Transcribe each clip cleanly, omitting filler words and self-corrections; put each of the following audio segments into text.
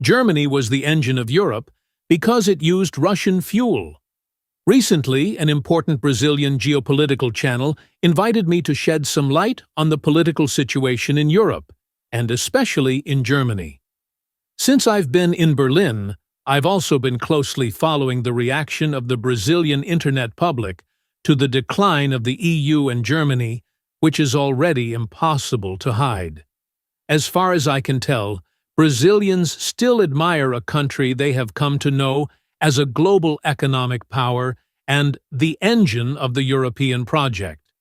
Germany was the engine of Europe because it used Russian fuel. Recently, an important Brazilian geopolitical channel invited me to shed some light on the political situation in Europe, and especially in Germany. Since I've been in Berlin, I've also been closely following the reaction of the Brazilian internet public to the decline of the EU and Germany, which is already impossible to hide. As far as I can tell, Brazilians still admire a country they have come to know as a global economic power and the engine of the European project.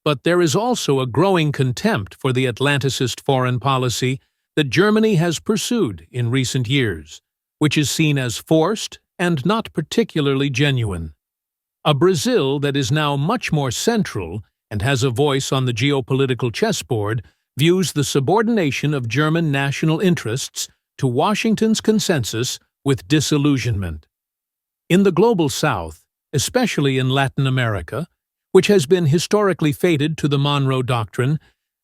But there is also a growing contempt for the Atlanticist foreign policy that Germany has pursued in recent years, which is seen as forced and not particularly genuine. A Brazil that is now much more central and has a voice on the geopolitical chessboard views the subordination of German national interests to Washington's consensus with disillusionment. In the Global South, especially in Latin America, which has been historically fated to the Monroe Doctrine,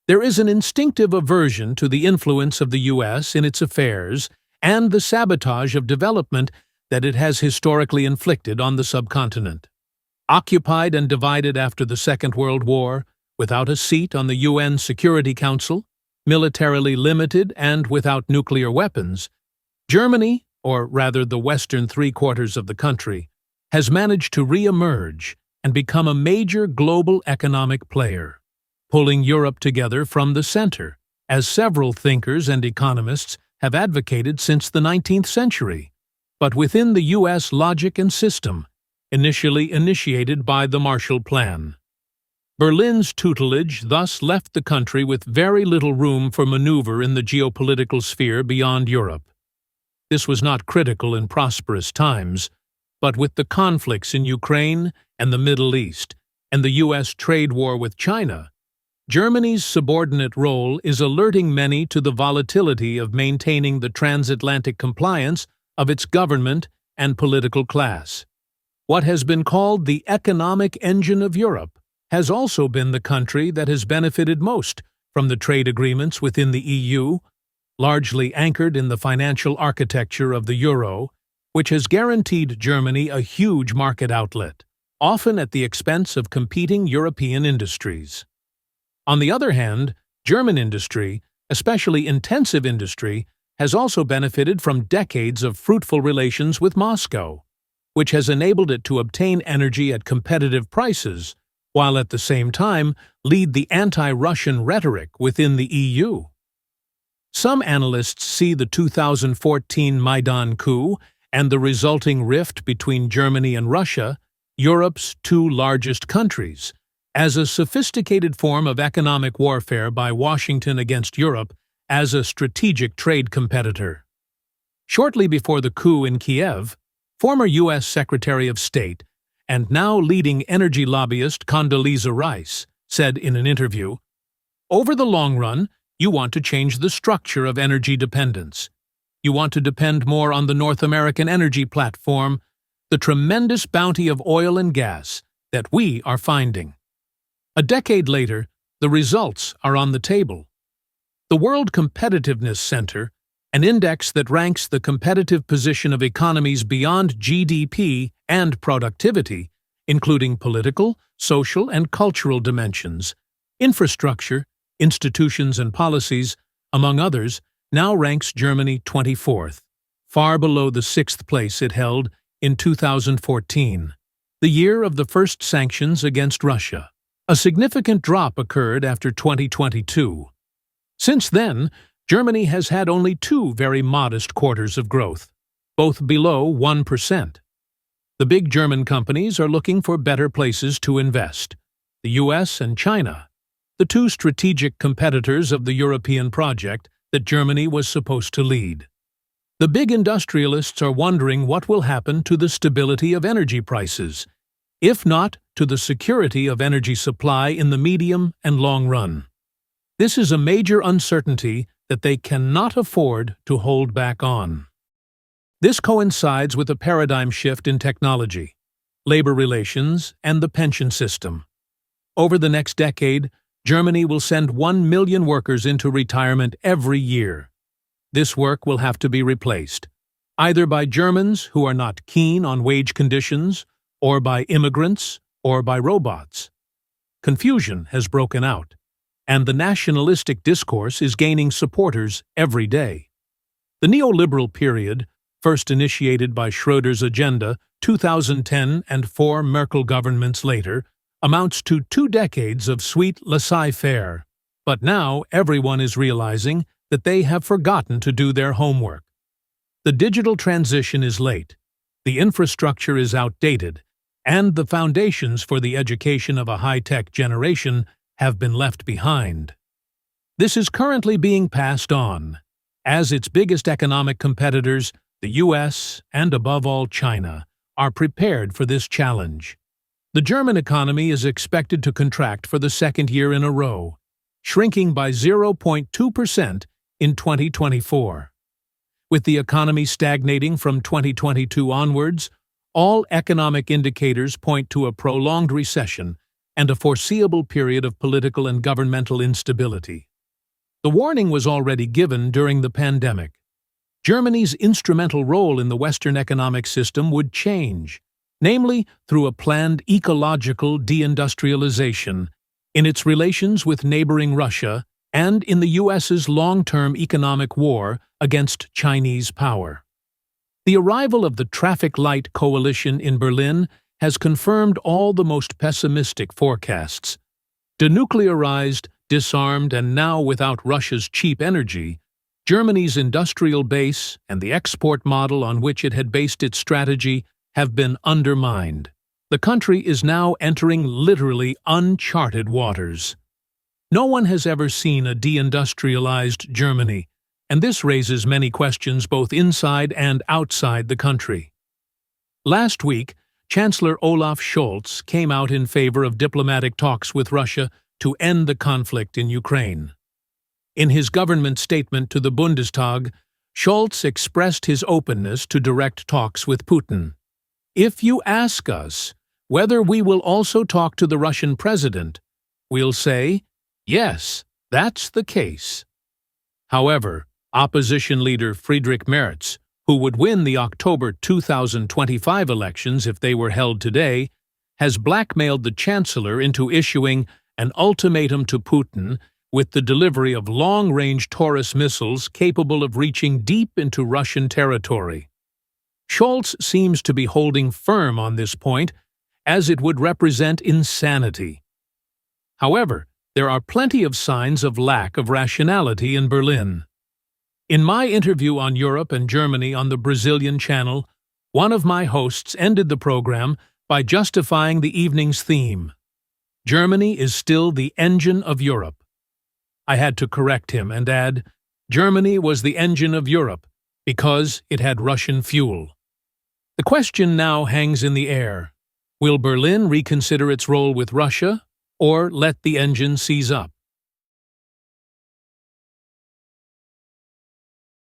there is an instinctive aversion to the influence of the U.S. in its affairs and the sabotage of development that it has historically inflicted on the subcontinent. Occupied and divided after the Second World War, without a seat on the UN Security Council, militarily limited and without nuclear weapons, Germany, or rather the western three-quarters of the country, has managed to re-emerge and become a major global economic player, pulling Europe together from the center, as several thinkers and economists have advocated since the 19th century, but within the U.S. logic and system, initially initiated by the Marshall Plan. Berlin's tutelage thus left the country with very little room for maneuver in the geopolitical sphere beyond Europe. This was not critical in prosperous times, but with the conflicts in Ukraine and the Middle East, and the U.S. trade war with China, Germany's subordinate role is alerting many to the volatility of maintaining the transatlantic compliance of its government and political class. What has been called the economic engine of Europe has also been the country that has benefited most from the trade agreements within the EU, largely anchored in the financial architecture of the euro, which has guaranteed Germany a huge market outlet, often at the expense of competing European industries. On the other hand, German industry, especially intensive industry, has also benefited from decades of fruitful relations with Moscow, which has enabled it to obtain energy at competitive prices, while at the same time lead the anti-Russian rhetoric within the EU. Some analysts see the 2014 Maidan coup and the resulting rift between Germany and Russia, Europe's two largest countries, as a sophisticated form of economic warfare by Washington against Europe as a strategic trade competitor. Shortly before the coup in Kiev, former U.S. Secretary of State and now leading energy lobbyist Condoleezza Rice said in an interview, "Over the long run, you want to change the structure of energy dependence. You want to depend more on the North American energy platform, the tremendous bounty of oil and gas that we are finding." A decade later, the results are on the table. The World Competitiveness Center, an index that ranks the competitive position of economies beyond GDP and productivity, including political, social, and cultural dimensions, infrastructure, institutions and policies, among others, now ranks Germany 24th, far below the 6th place it held in 2014, the year of the first sanctions against Russia. A significant drop occurred after 2022. Since then, Germany has had only two very modest quarters of growth, both below 1%. The big German companies are looking for better places to invest, the US and China, the two strategic competitors of the European project that Germany was supposed to lead. The big industrialists are wondering what will happen to the stability of energy prices, if not to the security of energy supply in the medium and long run. This is a major uncertainty that they cannot afford to hold back on. This coincides with a paradigm shift in technology, labor relations, and the pension system. Over the next decade, Germany will send 1 million workers into retirement every year. this work will have to be replaced, either by Germans who are not keen on wage conditions, or by immigrants, or by robots. Confusion has broken out, and the nationalistic discourse is gaining supporters every day. The neoliberal period, first initiated by Schröder's Agenda 2010 and 4 Merkel governments later, amounts to 2 decades of sweet laissez-faire. But now everyone is realizing that they have forgotten to do their homework. The digital transition is late, the infrastructure is outdated, and the foundations for the education of a high-tech generation have been left behind. This is currently being passed on, as its biggest economic competitors, the US, and above all China, are prepared for this challenge. The German economy is expected to contract for the second year in a row, shrinking by 0.2% in 2024. With the economy stagnating from 2022 onwards, all economic indicators point to a prolonged recession and a foreseeable period of political and governmental instability. The warning was already given during the pandemic. Germany's instrumental role in the Western economic system would change, namely through a planned ecological deindustrialization in its relations with neighboring Russia and in the US's long-term economic war against Chinese power. The arrival of the traffic light coalition in Berlin has confirmed all the most pessimistic forecasts. Denuclearized, disarmed, and now without Russia's cheap energy, Germany's industrial base and the export model on which it had based its strategy have been undermined. The country is now entering literally uncharted waters. No one has ever seen a deindustrialized Germany, and this raises many questions both inside and outside the country. Last week, Chancellor Olaf Scholz came out in favor of diplomatic talks with Russia to end the conflict in Ukraine. In his government statement to the Bundestag, Scholz expressed his openness to direct talks with Putin. If you ask us whether we will also talk to the Russian president, we'll say, yes, that's the case. However, opposition leader Friedrich Merz, who would win the October 2025 elections if they were held today, has blackmailed the chancellor into issuing an ultimatum to Putin with the delivery of long-range Taurus missiles capable of reaching deep into Russian territory. Scholz seems to be holding firm on this point, as it would represent insanity. However, there are plenty of signs of lack of rationality in Berlin. In my interview on Europe and Germany on the Brazilian channel, one of my hosts ended the program by justifying the evening's theme. Germany is still the engine of Europe. I had to correct him and add, Germany was the engine of Europe because it had Russian fuel. The question now hangs in the air. Will Berlin reconsider its role with Russia, or let the engine seize up?